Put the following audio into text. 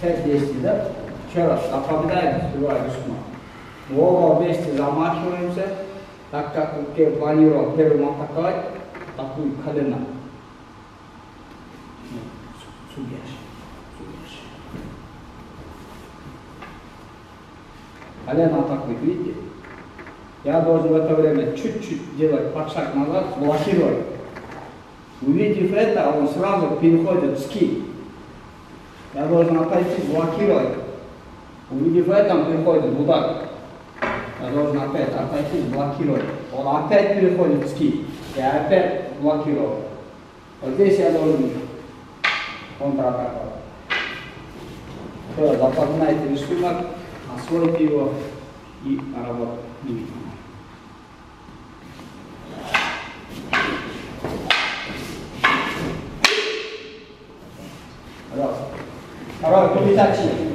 5 действий, да? Еще раз, напоминаем, сбиваем рисунок. Оба вместе замахиваемся, так как я планировал первым атаковать, такую колено. Колено атакует, видите? Я должен в это время чуть-чуть делать подшаг назад, блокировать. Увидев это, он сразу переходит в скид. Я должен отойти, блокировать. Увидев это, он переходит в удар. Я должен опять отойти, блокировать. Он опять переходит в скид. Я опять блокировал. Вот здесь я должен контратаковать. Все, запоминайте рисунок, освойте его и работать. Раз. Второй, передачи.